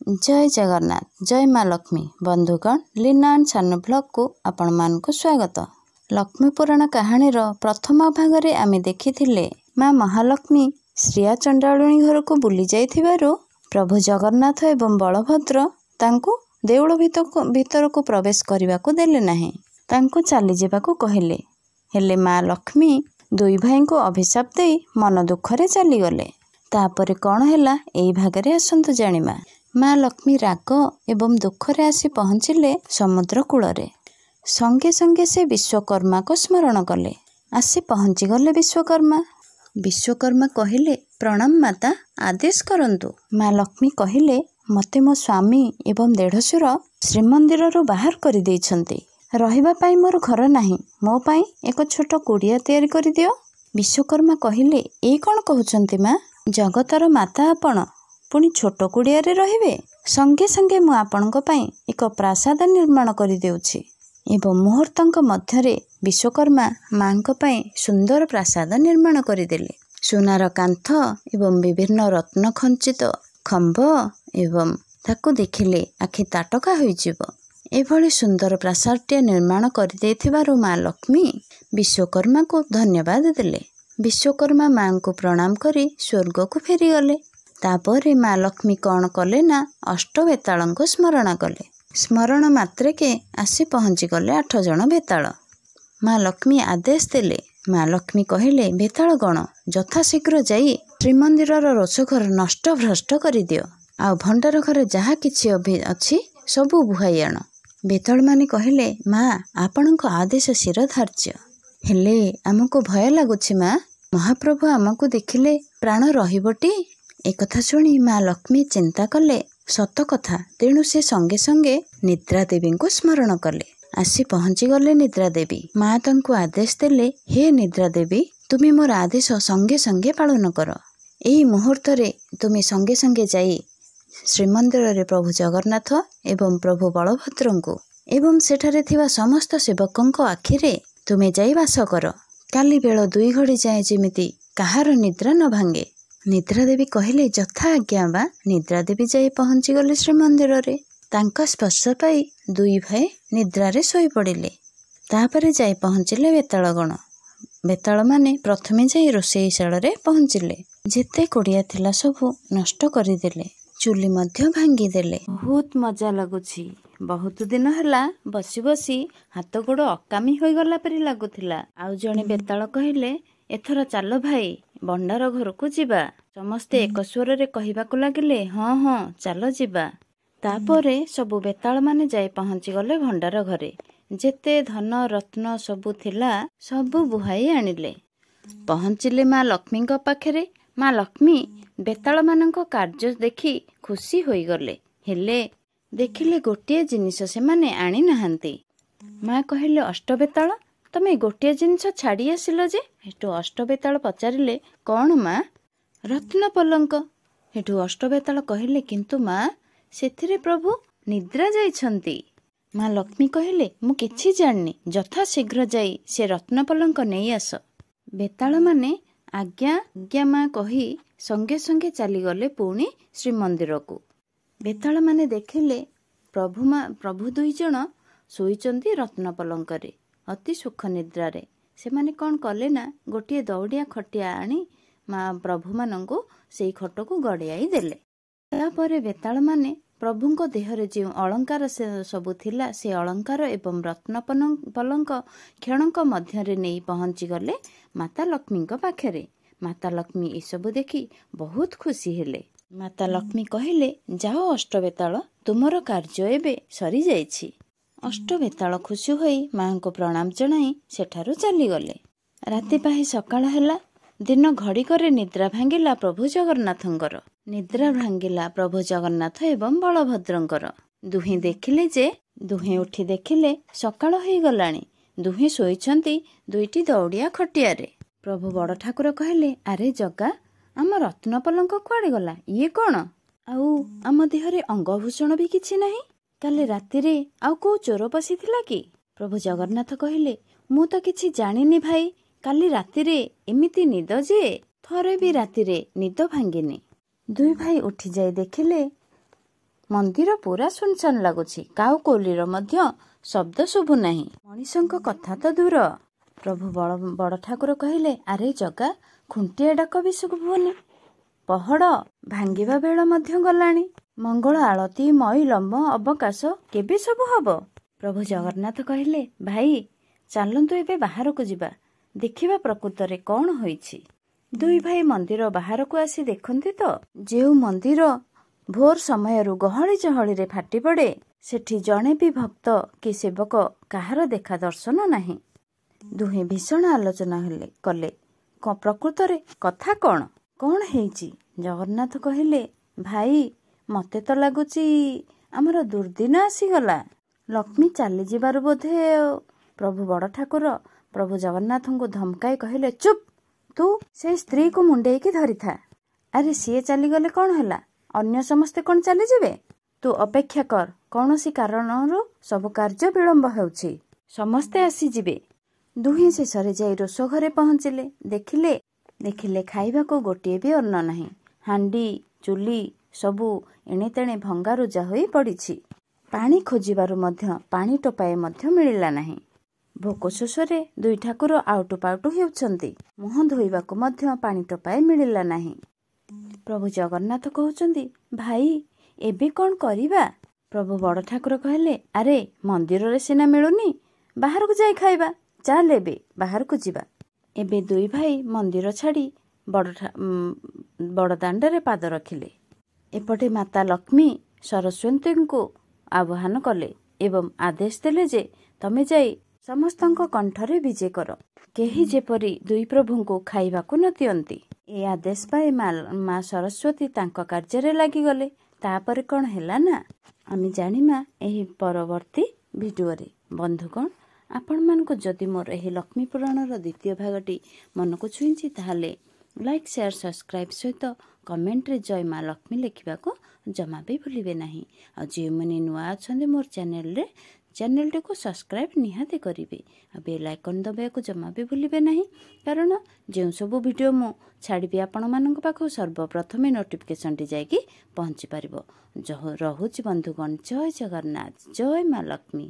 जय जगन्नाथ जय माँ लक्ष्मी बंधुगण लीना एंड सानू ब्लॉग को आपण मानक स्वागत। लक्ष्मी पुराण कहानी प्रथम भाग आमे देखिथिले माँ महालक्ष्मी श्रिया चंडालुणी घर को बुली जाइथिबारु प्रभु जगन्नाथ एवं बलभद्र तांको देउळ भितर को प्रवेश करने को देले नाही, तांको चली जावाकू कहिले। हेले माँ लक्ष्मी दुई भाई को अभिशाप दे मन दुखरे चली गले। तापरे कौन हैला एई भागरे आसंतु जानिमा। माँ लक्ष्मी राग एवं दुखरे आसी पहुँचिले समुद्र कूଳରେ। संगे संगे से विश्वकर्मा को स्मरण कले। आसी पहुँची गले विश्वकर्मा। विश्वकर्मा कहिले प्रणाम माता, आदेश करंतु। माँ लक्ष्मी कहिले मते मो स्वामी एवं देढ़सुर श्रीमंदिर बाहर कर देइछंती। रहिबा पाई मोर घर नाही, मो पाई एक छोट कुड़िया तैयारी कर दियो। विश्वकर्मा कहिले ए कौन कहउछंती माँ, जगतर माता आपण पुणी छोट कुड़ियारे रहिबे। संगे संगे मु आपणक पई एक प्रासाद निर्माण करि देउछि। एवं मुहूर्तंक मध्यरे विश्वकर्मा मांक पई सुंदर प्रासाद निर्माण करिदेले। सुनार कांथ एवं विभिन्न रत्न खंचित खंभ एवं ताकू देखिले आखि ताटका होइजिवो। एभली सुंदर प्रासादटे निर्माण करि देथिबारु माँ लक्ष्मी विश्वकर्मा को धन्यवाद देले। विश्वकर्मा मां को प्रणाम करी स्वर्ग को फेरी गले। तापरे माँ लक्ष्मी कौन कले ना अष्टवेताल को स्मरण कले। स्मरण मात्रे के आसी पहुँची गले 8 जन बेताल। माँ लक्ष्मी आदेश देले। माँ लक्ष्मी कहिले बेताल गण यथाशीघ्र जाई श्रीमंदिर रोषघर नष्ट भ्रष्ट कर दियो। आ भंडार घर जहा किछि अछि सबु बुहाई आण। बेताल माने कहिले माँ आपणक आदेश शिरधार्य। हेले आमको भय लागुछि माँ, महाप्रभु आमको देखिले प्राण रहिबटी। एक कथा सुनी माँ लक्ष्मी चिंता कले सत कथा। तेणु से संगे संगे निद्रा देवी को स्मरण कले। आसी पहुँची गले निद्रा देवी। माँ तांको आदेश देले, हे निद्रा देवी तुमी मोर आदेश संगे संगे पालन कर। एही मुहूर्त रे तुमी संगे संगे जाई श्रीमंदिर रे प्रभु जगन्नाथ एवं प्रभु बलभद्र को एवं सेठारे थिबा समस्त सेवकंक आखिरे तुमे जाई वास कर। काली बेल 2 घड़ी जाए जेमिति काहार निद्रा न भांगे। निद्रा देवी कहिले यथा आज्ञा बा। निद्रा देवी जाई पहुँची गले श्रीमंदिर रे। तांका स्पर्श पाई 2 भाई निद्रा रे सोई पड़िले। तापरे जाई पहुँचिले बेतालगण। बेताल माने प्रथमे जाई रोषेईशाल रे पहुँचिले। जेते कोड़िया थिला सबु नष्ट करिदेले, चुली मध्य भांगी देले। बहुत मजा लगुछि। बहुत दिन हला बसी बसी हाथ गोड़ अकामी होई गला परी लागुथिला। आउ जणे बेताल कहिले एथर चालो भाई भंडार घर को जीवा। समस्ते एक स्वर रे कहिबाकू लागिले हाँ हाँ चालो जीवा। तापरे सबु बेताल माने जाई पहुँची गले भंडार घरे। जेते धन रत्न सबु थिला सबु बुहाई आनिले। पहुँचिले माँ लक्ष्मी पाखरे। माँ लक्ष्मी बेताल मानक कार्य देखि खुशी होई गले। हेले देखिले गोटे जिनिस से माने आनी नहांती। माँ कहिले अष्टबेताल तमे गोटे जिनिस छाड़ी आसिल जे। हेठू अष्टबेताल पचारिले कौन माँ? रत्न पलंक। हेठू अष्टबेताल कहिले किंतु माँ सेथिरे प्रभु निद्रा जाइछंती। माँ लक्ष्मी कहिले मु किछि जाननी, यथा शीघ्र जाई से रत्न पलंक नहीं आस। बेताल माने आज्ञा माँ कही संगे संगे चली गले पुणी श्रीमंदिर को। बेताल माने देखिले प्रभु 2 जन शोइचंती रत्न पलंक रे अति सुख निद्रा रे। से माने कौन कले ना गोटे दौड़िया खटिया आनी माँ प्रभु मानंको सेई खट को गड़ियाई देले। तापरे बेताल माने प्रभुंको देहरे जो अलंकार से सबु थिला से अलंकार एवं रत्न पलंक क्षणक मध्यरे नहीं पहुँची गले माता लक्ष्मी पाखरे। माता लक्ष्मी ए सबु देखि बहुत खुशी हेले। माता लक्ष्मी कहिले जाओ अष्टबेताल तुमर कार्य एबे सरी जाइछि। अष्टबेताल खुशी होई मां को प्रणाम जणाई सेठारु चली गले। राति पाही सकाळ हैला। दिन घड़िकरे निद्रा भांगिला प्रभु जगन्नाथंकर। निद्रा भांगिला प्रभु जगन्नाथ एवं बलभद्रंकर। दुहें देखिले जे दुहें उठी देखिले सकाळ होई गलाणी। दुहें शोइछंती 2टी दौड़िया खटियारे। प्रभु बड़ ठाकुर कहले अरे जगा आम रत्न पलंक कुआड़े गला? ये कौन? आउ आम देहरे अंगभूषण भी किछि नहीं। काले राति रे आउ को चोर पशिथिला कि? प्रभु जगन्नाथ कहिले मु तो किछि जानिनी भाई। काली राति रे एमिति निद जे थरे भी राति रे निद भांगिनी। 2 भाई उठी जाई देखिले ମନ୍ଦିର ପୁରା ସୁନସାନ ଲାଗୁଛି। କାଉ କୋଇଲିର ମଧ୍ୟ ଶବ୍ଦ ଶୁଭୁନାହିଁ। ମଣିଷଙ୍କ କଥା ତ ଦୂର। ପ୍ରଭୁ ବଡ଼ ଠାକୁର କହିଲେ, ଆରେ ଜଗା, ଖୁଣ୍ଟିଆ ଡାକ ବି ଶୁଭୁନି। ପହଡ଼ ଭାଙ୍ଗିବା ବେଳ ମଧ୍ୟ ଗଲାଣି। ମଙ୍ଗଳ ଆଳତି ମଇଲମ ଅବକାଶ କେବେ ସବୁ ହବ? ପ୍ରଭୁ ଜଗନ୍ନାଥ କହିଲେ, ଭାଇ ଚାଲନ୍ତୁ ଏବେ ବାହାରକୁ ଯିବା, ଦେଖିବା ପ୍ରକୃତରେ କ'ଣ ହୋଇଛି। ଦୁଇ ଭାଇ ମନ୍ଦିର ବାହାରକୁ ଆସି ଦେଖନ୍ତି ତ, ଯେଉଁ ମନ୍ଦିର ଭୋର ସମୟରୁ ଗହଳି ଚହଳିରେ ଫାଟି ପଡ଼େ, ସେଠି ଜଣେ ବି ଭକ୍ତ କି ସେବକ କାହାର ଦେଖା ଦର୍ଶନ ନାହିଁ। ଦୁହେଁ ଭୀଷଣ ଆଲୋଚନା କଲେ, ପ୍ରକୃତରେ କଥା କ'ଣ ହେଇଛି? ଜଗନ୍ନାଥ କହିଲେ, ଭାଇ ମତେ ତ ଲାଗୁଛି ଆମର ଦୁର୍ଦିନ ଆସିଗଲା। ଲକ୍ଷ୍ମୀ ଚାଲିଯିବାରୁ ବୋଧେ। ପ୍ରଭୁ ବଡ଼ ଠାକୁର ପ୍ରଭୁ ଜଗନ୍ନାଥଙ୍କୁ ଧମକାଇ କହିଲେ, ଚୁପ୍, ତୁ ସେଇ ସ୍ତ୍ରୀକୁ ମୁଣ୍ଡେଇକି ଧରିଥା। ଆରେ ସିଏ ଚାଲିଗଲେ କ'ଣ ହେଲା? ଅନ୍ୟ ସମସ୍ତେ କ'ଣ ଚାଲିଯିବେ? ତୁ ଅପେକ୍ଷା କର, କୌଣସି କାରଣରୁ ସବୁ କାର୍ଯ୍ୟ ବିଳମ୍ବ ହେଉଛି, ସମସ୍ତେ ଆସିଯିବେ। ଦୁହେଁ ଶେଷରେ ଯାଇ ରୋଷ ଘରେ ପହଞ୍ଚିଲେ। ଦେଖିଲେ ଖାଇବାକୁ ଗୋଟିଏ ବି ଅନ୍ନ ନାହିଁ। ହାଣ୍ଡି ଚୁଲି ସବୁ ଏଣେତେଣେ ଭଙ୍ଗାରୁଜା ହୋଇ ପଡ଼ିଛି। ପାଣି ଖୋଜିବାରୁ ମଧ୍ୟ ପାଣି ଟୋପାଏ ମଧ୍ୟ ମିଳିଲା ନାହିଁ। ଭୋକ ଶୋଷରେ ଦୁଇ ଠାକୁର ଆଉଟୁ ପାଉଟୁ ହେଉଛନ୍ତି। ମୁହଁ ଧୋଇବାକୁ ମଧ୍ୟ ପାଣି ଟୋପାଏ ମିଳିଲା ନାହିଁ। ପ୍ରଭୁ ଜଗନ୍ନାଥ କହୁଛନ୍ତି, ଭାଇ ଏବେ କ'ଣ କରିବା? ପ୍ରଭୁ ବଡ଼ ଠାକୁର କହିଲେ, ଆରେ ମନ୍ଦିରରେ ସିନା ମିଳୁନି, ବାହାରକୁ ଯାଇ ଖାଇବା। ଚାଲ ଏବେ ବାହାରକୁ ଯିବା। ଏବେ ଦୁଇ ଭାଇ ମନ୍ଦିର ଛାଡ଼ି ବଡ଼ ଦାଣ୍ଡରେ ପାଦ ରଖିଲେ। ଏପଟେ ମାତା ଲକ୍ଷ୍ମୀ ସରସ୍ୱତୀଙ୍କୁ ଆହ୍ୱାନ କଲେ ଏବଂ ଆଦେଶ ଦେଲେ ଯେ, ତମେ ଯାଇ ସମସ୍ତଙ୍କ କଣ୍ଠରେ ବିଜେ କର, କେହି ଯେପରି ଦୁଇ ପ୍ରଭୁଙ୍କୁ ଖାଇବାକୁ ନ ଦିଅନ୍ତି। ଏ ଆଦେଶ ପାଇ ମା ସରସ୍ୱତୀ ତାଙ୍କ କାର୍ଯ୍ୟରେ ଲାଗିଗଲେ। ତାପରେ କ'ଣ ହେଲା ନା, ଆମେ ଜାଣିବା ଏହି ପରବର୍ତ୍ତୀ ଭିଡ଼ିଓରେ। ବନ୍ଧୁଗଣ, ଆପଣମାନଙ୍କୁ ଯଦି ମୋର ଏହି ଲକ୍ଷ୍ମୀ ପୁରାଣର ଦ୍ୱିତୀୟ ଭାଗଟି ମନକୁ ଛୁଇଁଛି, ତାହେଲେ ଲାଇକ୍ ସେୟାର ସବସ୍କ୍ରାଇବ୍ ସହିତ କମେଣ୍ଟରେ ଜୟ ମା ଲକ୍ଷ୍ମୀ ଲେଖିବାକୁ ଜମା ବି ଭୁଲିବେ ନାହିଁ। ଆଉ ଯେଉଁମାନେ ନୂଆ ଅଛନ୍ତି ମୋର ଚ୍ୟାନେଲଟିକୁ ସବସ୍କ୍ରାଇବ୍ ନିହାତି କରିବେ। ଆଉ ବେଲ୍ ଆଇକନ୍ ଦବାଇବାକୁ ଜମା ବି ଭୁଲିବେ ନାହିଁ, କାରଣ ଯେଉଁ ସବୁ ଭିଡ଼ିଓ ମୁଁ ଛାଡ଼ିବି ଆପଣମାନଙ୍କ ପାଖକୁ ସର୍ବପ୍ରଥମେ ନୋଟିଫିକେସନଟି ଯାଇକି ପହଞ୍ଚି ପାରିବ। ରହୁଛି ବନ୍ଧୁଗଣ, ଜୟ ଜଗନ୍ନାଥ, ଜୟ ମା ଲକ୍ଷ୍ମୀ।